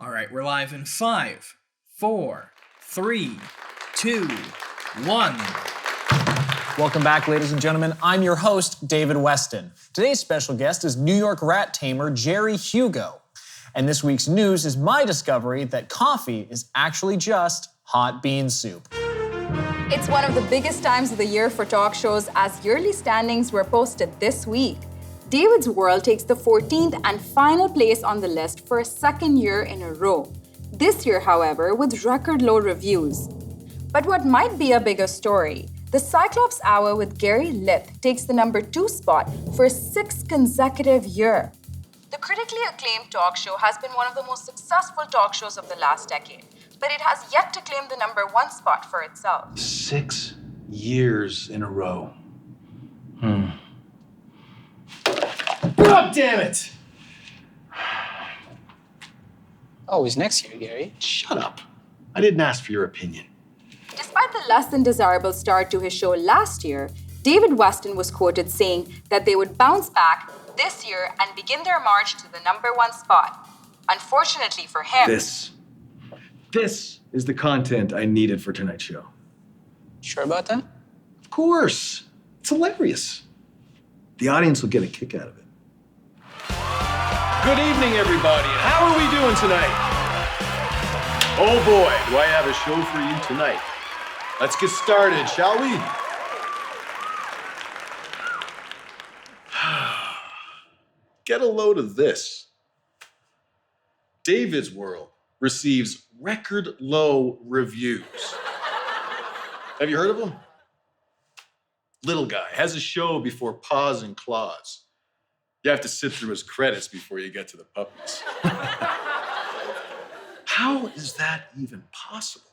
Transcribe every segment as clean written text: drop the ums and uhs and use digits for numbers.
All right, we're live in 5, 4, 3, 2, 1. Welcome back, ladies and gentlemen. I'm your host, David Weston. Today's special guest is New York rat tamer Jerry Hugo. And this week's news is my discovery that coffee is actually just hot bean soup. It's one of the biggest times of the year for talk shows as yearly standings were posted this week. David's World takes the 14th and final place on the list for a second year in a row. This year, however, with record low reviews. But what might be a bigger story, the Cyclops Hour with Garry Lith takes the number 2 spot for a 6th consecutive year. The critically acclaimed talk show has been one of the most successful talk shows of the last decade, but it has yet to claim the number 1 spot for itself. 6 years in a row. God damn it! Always next year, Gary. Shut up. I didn't ask for your opinion. Despite the less than desirable start to his show last year, David Weston was quoted saying that they would bounce back this year and begin their march to the number 1 spot. Unfortunately for him... This is the content I needed for tonight's show. Sure about that? Of course. It's hilarious. The audience will get a kick out of it. Good evening, everybody. How are we doing tonight? Oh boy, do I have a show for you tonight. Let's get started, shall we? Get a load of this. David's World receives record low reviews. Have you heard of him? Little guy, has a show before Paws and Claws. You have to sit through his credits before you get to the puppies. How is that even possible?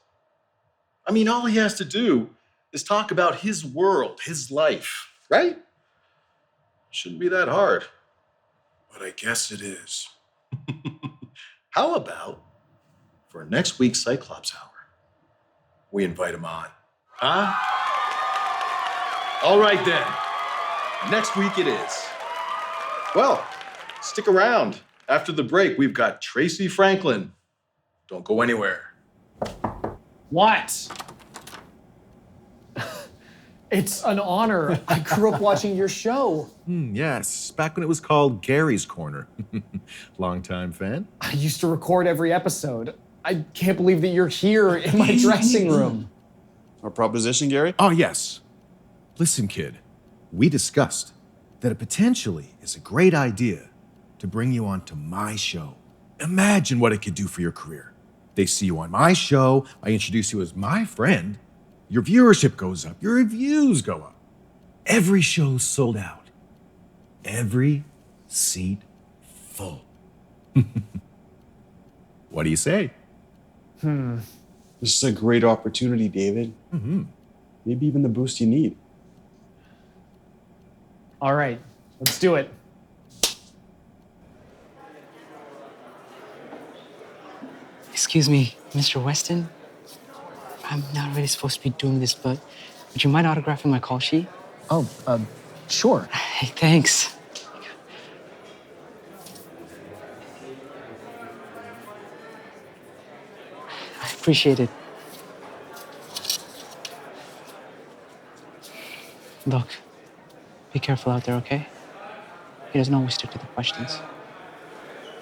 I mean, all he has to do is talk about his world, his life, right? Shouldn't be that hard. But I guess it is. How about for next week's Cyclops Hour, we invite him on? Huh? All right then. Next week it is. Well, stick around. After the break, we've got Tracy Franklin. Don't go anywhere. What? It's an honor. I grew up watching your show. Yes, back when it was called Gary's Corner. Longtime fan? I used to record every episode. I can't believe that you're here in my dressing room. Our proposition, Gary? Oh, yes. Listen, kid, we discussed that it potentially is a great idea to bring you onto my show. Imagine what it could do for your career. They see you on my show, I introduce you as my friend, your viewership goes up, your reviews go up. Every show's sold out. Every seat full. What do you say? This is a great opportunity, David. Maybe even the boost you need. All right, let's do it. Excuse me, Mr. Weston? I'm not really supposed to be doing this, but would you mind autographing my call sheet? Oh, sure. Hey, thanks. I appreciate it. Look, be careful out there, okay? He doesn't always stick to the questions.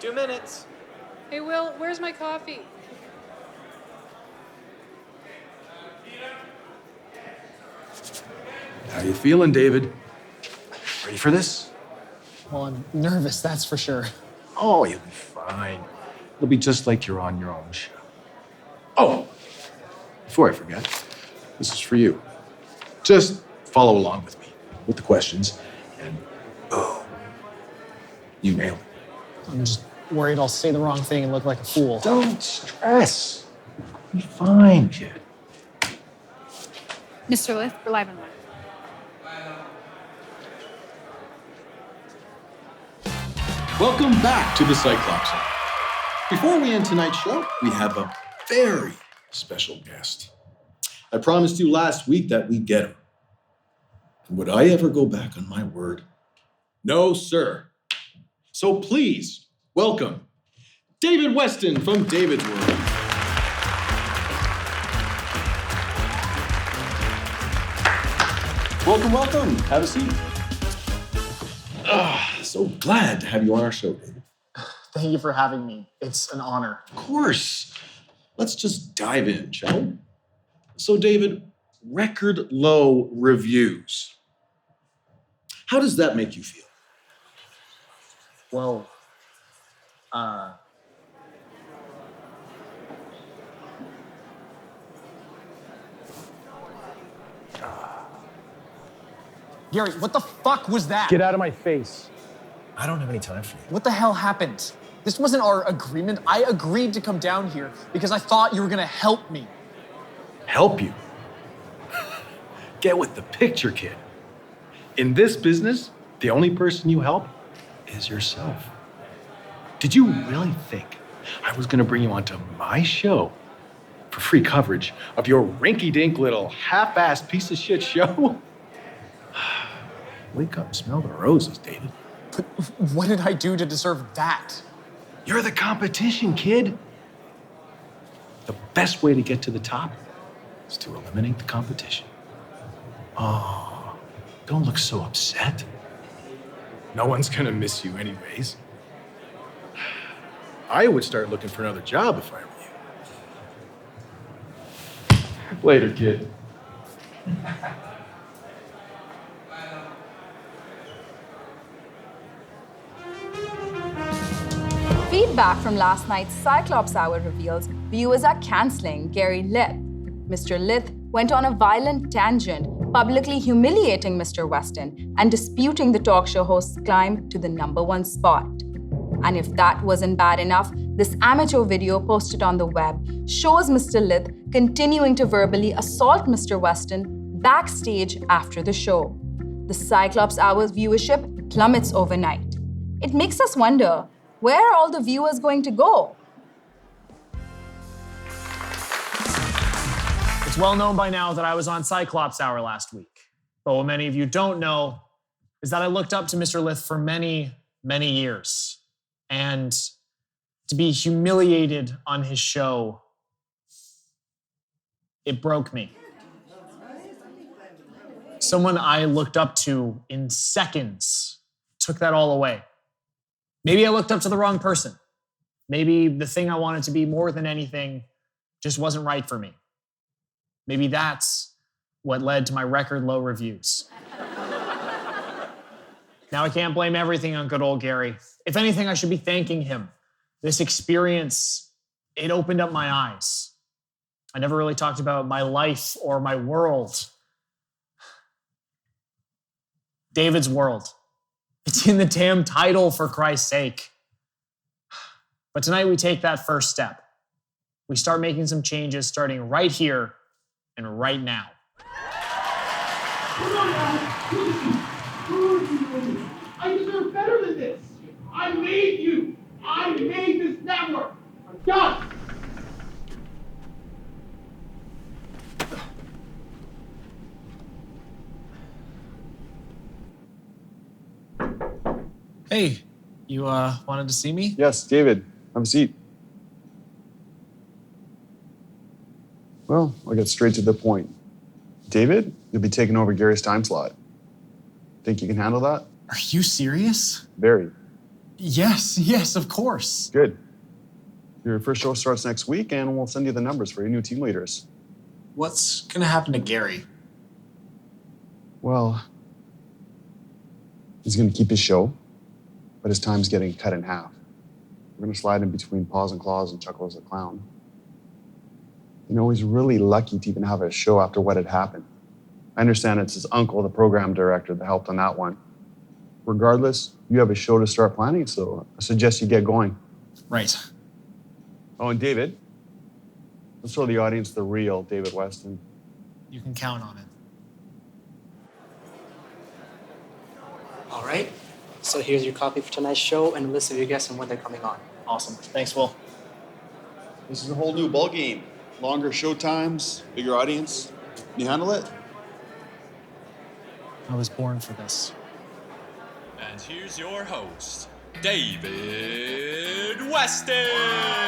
2 minutes. Hey, Will, where's my coffee? How you feeling, David? Ready for this? Well, I'm nervous, that's for sure. Oh, you'll be fine. It'll be just like you're on your own show. Oh, before I forget, this is for you. Just follow along with me with the questions, and boom, you nail it. I'm just worried I'll say the wrong thing and look like a fool. Don't stress. Be fine, kid. Mr. Lith, we're live and live. Welcome back to the Cyclops Hour. Before we end tonight's show, we have a very special guest. I promised you last week that we'd get him. And would I ever go back on my word? No, sir. So please welcome David Weston from David's World. Welcome, welcome. Have a seat. So glad to have you on our show, David. Thank you for having me. It's an honor. Of course. Let's just dive in, shall we? So, David, record low reviews. How does that make you feel? Well, Garry, what the fuck was that? Get out of my face. I don't have any time for you. What the hell happened? This wasn't our agreement. I agreed to come down here because I thought you were gonna help me. Help you? Get with the picture, kid. In this business, the only person you help is yourself. Did you really think I was gonna bring you onto my show for free coverage of your rinky-dink little half-assed piece of shit show? Wake up and smell the roses, David. But what did I do to deserve that? You're the competition, kid. The best way to get to the top is to eliminate the competition. Oh, don't look so upset. No one's gonna miss you anyways. I would start looking for another job if I were you. Later, kid. Feedback from last night's Cyclops Hour reveals viewers are cancelling Garry Lith. Mr. Lith went on a violent tangent, publicly humiliating Mr. Weston and disputing the talk show host's climb to the #1 spot. And if that wasn't bad enough, this amateur video posted on the web shows Mr. Lith continuing to verbally assault Mr. Weston backstage after the show. The Cyclops Hour's viewership plummets overnight. It makes us wonder, where are all the viewers going to go? It's well known by now that I was on Cyclops Hour last week. But what many of you don't know is that I looked up to Mr. Lith for many, many years. And to be humiliated on his show, it broke me. Someone I looked up to in seconds took that all away. Maybe I looked up to the wrong person. Maybe the thing I wanted to be more than anything just wasn't right for me. Maybe that's what led to my record low reviews. Now I can't blame everything on good old Garry. If anything, I should be thanking him. This experience, it opened up my eyes. I never really talked about my life or my world. David's World. It's in the damn title, for Christ's sake. But tonight we take that first step. We start making some changes starting right here and right now. I deserve better than this. I made you. I made this network. I'm done. Hey, you wanted to see me? Yes, David, have a seat. Well, I'll get straight to the point. David, you'll be taking over Garry's time slot. Think you can handle that? Are you serious? Very. Yes, of course. Good. Your first show starts next week, and we'll send you the numbers for your new team leaders. What's gonna happen to Garry? Well, he's gonna keep his show, but his time's getting cut in half. We're gonna slide in between Paws and Claws and Chuckles the Clown. You know, he's really lucky to even have a show after what had happened. I understand it's his uncle, the program director, that helped on that one. Regardless, you have a show to start planning, so I suggest you get going. Right. Oh, and David, let's show the audience the real David Weston. You can count on it. All right. So here's your copy for tonight's show and a list of your guests and when they're coming on. Awesome. Thanks, Will. This is a whole new ball game. Longer show times, bigger audience. Can you handle it? I was born for this. And here's your host, David Weston.